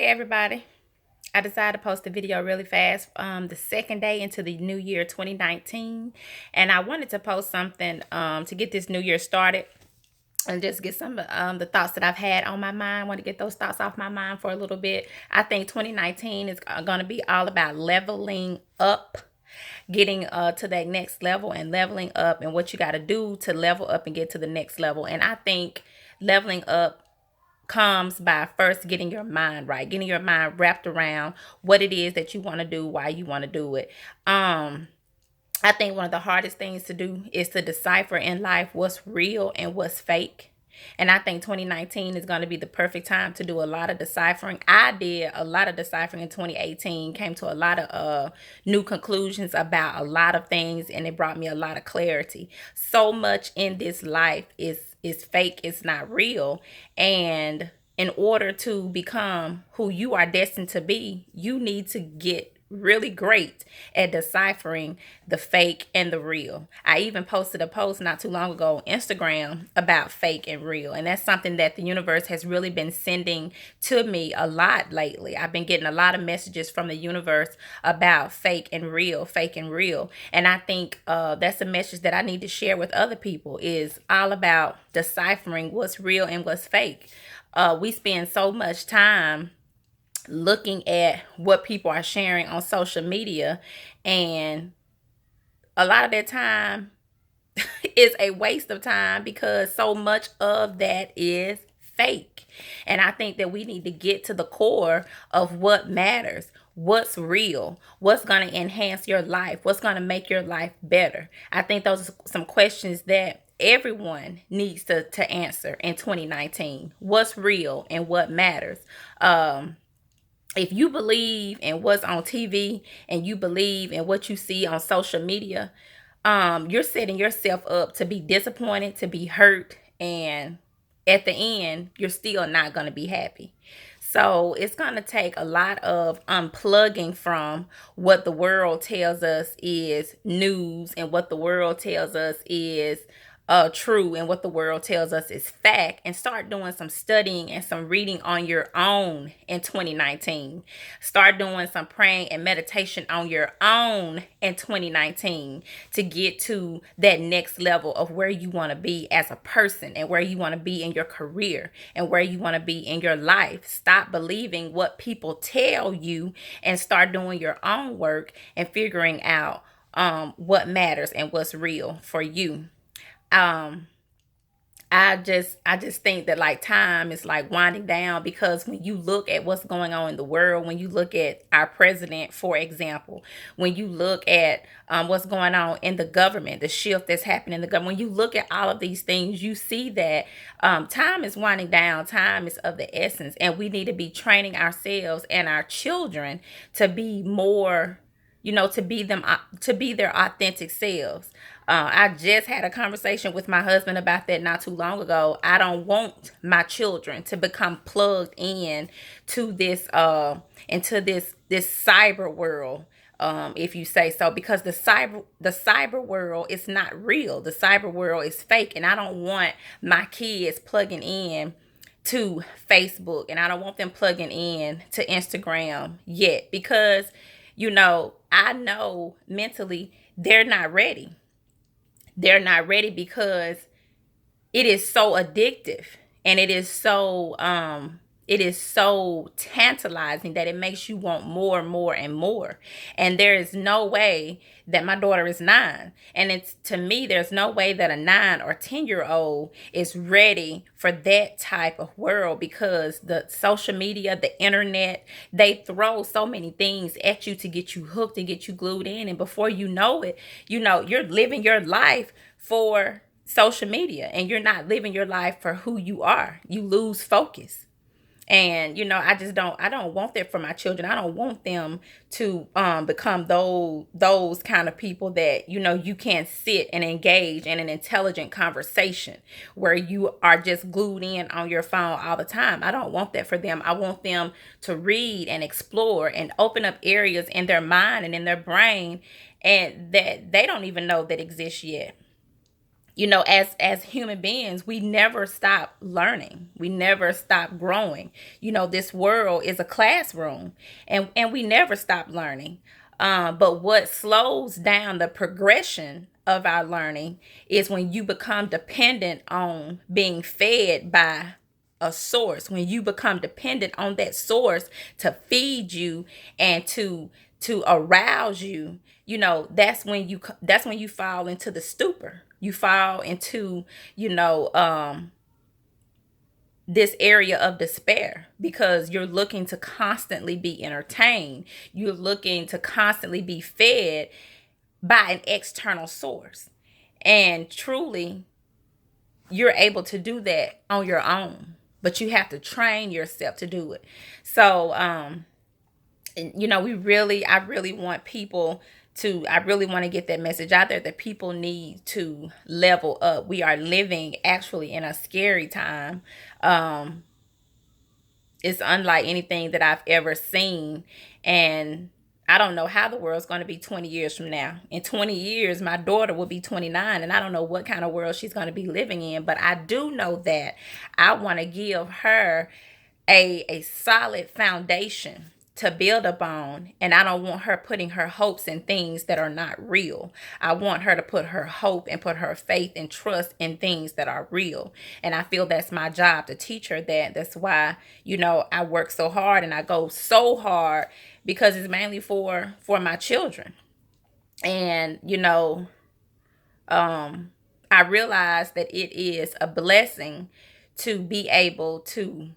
Hey everybody. I decided to post a video really fast the second day into the new year 2019, and I wanted to post something to get this new year started and just get some of the thoughts that I've had on my mind. I want to get those thoughts off my mind for a little bit. I think 2019 is going to be all about leveling up, getting to that next level and leveling up, and what you got to do to level up and get to the next level. And I think leveling up comes by first getting your mind right, getting your mind wrapped around what it is that you want to do, why you want to do it. I think one of the hardest things to do is to decipher in life what's real and what's fake. And I think 2019 is going to be the perfect time to do a lot of deciphering. I did a lot of deciphering in 2018, came to a lot of new conclusions about a lot of things, and it brought me a lot of clarity. So much in this life is fake, it's not real. And in order to become who you are destined to be, you need to get really great at deciphering the fake and the real. I even posted a post not too long ago on Instagram about fake and real, and that's something that the universe has really been sending to me a lot lately. I've been getting a lot of messages from the universe about fake and real, fake and real, and I think that's a message that I need to share with other people. Is all about deciphering what's real and what's fake. We spend so much time looking at what people are sharing on social media, and a lot of that time is a waste of time because so much of that is fake. And I think that we need to get to the core of what matters, what's real, what's going to enhance your life, what's going to make your life better. I think those are some questions that everyone needs to answer in 2019. What's real and what matters. If you believe in what's on TV and you believe in what you see on social media, you're setting yourself up to be disappointed, to be hurt, and at the end, you're still not going to be happy. So it's going to take a lot of unplugging from what the world tells us is news and what the world tells us is true and what the world tells us is fact, and start doing some studying and some reading on your own in 2019. Start doing some praying and meditation on your own in 2019 to get to that next level of where you want to be as a person, and where you want to be in your career, and where you want to be in your life. Stop believing what people tell you and start doing your own work and figuring out what matters and what's real for you. um I just think that like time is like winding down, because when you look at what's going on in the world, when you look at our president, for example, when you look at what's going on in the government, the shift that's happening in the government, when you look at all of these things, you see that time is winding down, time is of the essence, and we need to be training ourselves and our children to be more, to be their authentic selves. I just had a conversation with my husband about that not too long ago. I don't want my children to become plugged in to this into this cyber world, if you say so, because the cyber world is not real. The cyber world is fake, and I don't want my kids plugging in to Facebook, and I don't want them plugging in to Instagram yet, because I know mentally they're not ready. They're not ready because it is so addictive, and it is so tantalizing that it makes you want more and more and more. And there is no way that my daughter is 9, and it's, to me, there's no way that a 9 or 10-year-old is ready for that type of world, because the social media, the internet, they throw so many things at you to get you hooked and get you glued in, and before you know it, you're living your life for social media, and you're not living your life for who you are. You lose focus. And I don't want that for my children. I don't want them to become those kind of people that you can't sit and engage in an intelligent conversation where you are just glued in on your phone all the time. I don't want that for them. I want them to read and explore and open up areas in their mind and in their brain, and that they don't even know that exist yet. you know, as human beings, we never stop learning, we never stop growing. You know, this world is a classroom, and we never stop learning. But what slows down the progression of our learning is when you become dependent on being fed by a source, when you become dependent on that source to feed you and to arouse you. You know, that's when you fall into the stupor, you fall into, you know, this area of despair, because you're looking to constantly be entertained, you're looking to constantly be fed by an external source. And truly, you're able to do that on your own, but you have to train yourself to do it. So you know, I really want people to, I really want to get that message out there that people need to level up. We are living actually in a scary time. um it's unlike anything that I've ever seen. And I don't know how the world's going to be 20 years from now. In 20 years, my daughter will be 29, and I don't know what kind of world she's going to be living in. But I do know that I want to give her a solid foundation to build upon. And I don't want her putting her hopes in things that are not real. I want her to put her hope and put her faith and trust in things that are real. And I feel that's my job to teach her that. That's why, you know, I work so hard and I go so hard, because it's mainly for my children. And, you know, I realize that it is a blessing to be able to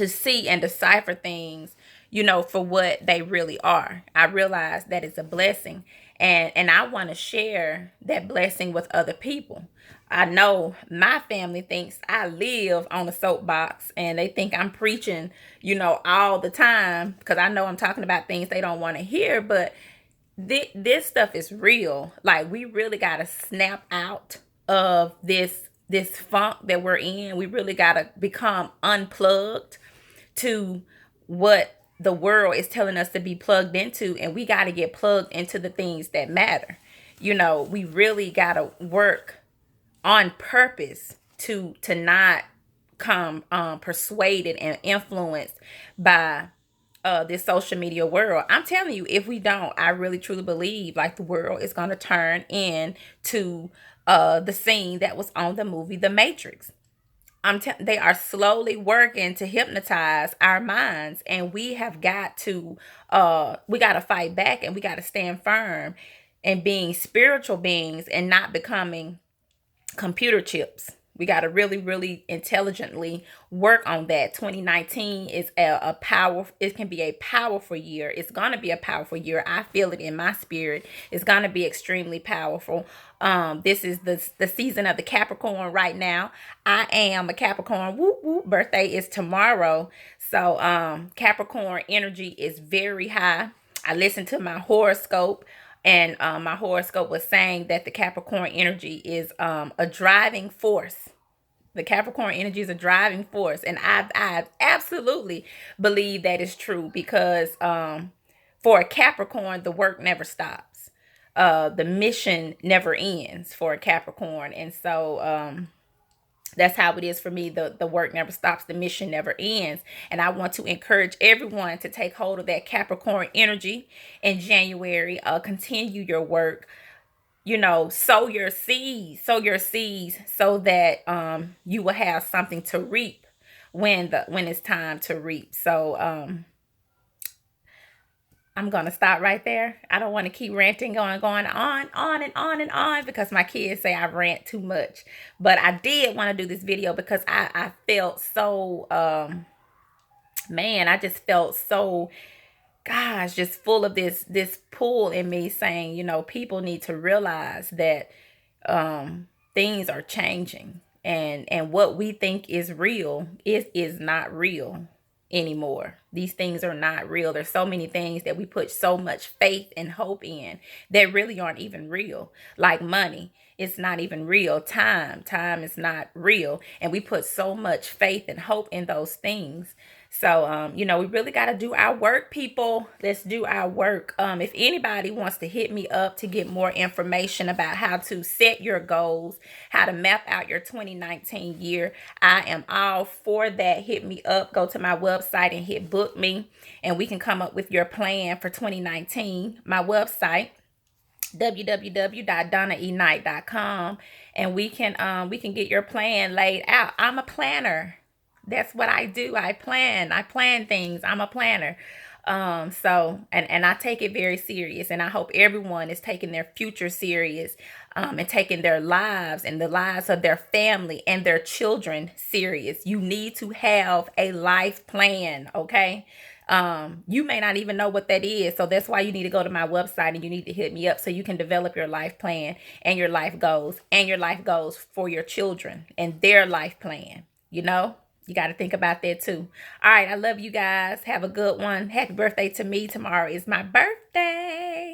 see and decipher things, you know, for what they really are. I realize that it's a blessing, and I want to share that blessing with other people. I know my family thinks I live on a soapbox, and they think I'm preaching, you know, all the time, because I know I'm talking about things they don't want to hear. But this stuff is real. Like, we really got to snap out of this funk that we're in. We really got to become unplugged to what the world is telling us to be plugged into, and we got to get plugged into the things that matter. You know, we really got to work on purpose to not come persuaded and influenced by this social media world. I'm telling you, if we don't, I really truly believe like the world is going to turn into the scene that was on the movie The Matrix. They are slowly working to hypnotize our minds, and we have got to we got to fight back, and we got to stand firm and being spiritual beings and not becoming computer chips. We got to really, really intelligently work on that. 2019 is a power. It can be a powerful year. It's going to be a powerful year. I feel it in my spirit. It's going to be extremely powerful. This is the season of the Capricorn right now. I am a Capricorn. Whoop, whoop. Birthday is tomorrow. So Capricorn energy is very high. I listened to my horoscope, and my horoscope was saying that the Capricorn energy is a driving force. The Capricorn energy is a driving force. And I absolutely believe that is true, because for a Capricorn, the work never stops. The mission never ends for a Capricorn. And so that's how it is for me. The work never stops. The mission never ends. And I want to encourage everyone to take hold of that Capricorn energy in January. Continue your work. You know, sow your seeds so that you will have something to reap when it's time to reap. So I'm going to stop right there. I don't want to keep ranting, going on and on and on, because my kids say I rant too much. But I did want to do this video because I felt so, man, I just felt so, gosh, just full of this pull in me saying, you know, people need to realize that things are changing, and what we think is real is not real anymore. These things are not real. There's so many things that we put so much faith and hope in that really aren't even real, like money. it's not even real. Time is not real. And we put so much faith and hope in those things. So, we really got to do our work, people. Let's do our work. If anybody wants to hit me up to get more information about how to set your goals, how to map out your 2019 year, I am all for that. Hit me up. Go to my website and hit book me, and we can come up with your plan for 2019. My website, www.donnaeknight.com, and we can get your plan laid out. I'm a planner. That's what I do. I plan things. I'm a planner. And I take it very serious, and I hope everyone is taking their future serious, and taking their lives and the lives of their family and their children serious. You need to have a life plan, okay? You may not even know what that is. So that's why you need to go to my website and you need to hit me up so you can develop your life plan and your life goals for your children and their life plan. You got to think about that too. All right. I love you guys. Have a good one. Happy birthday to me. Tomorrow is my birthday.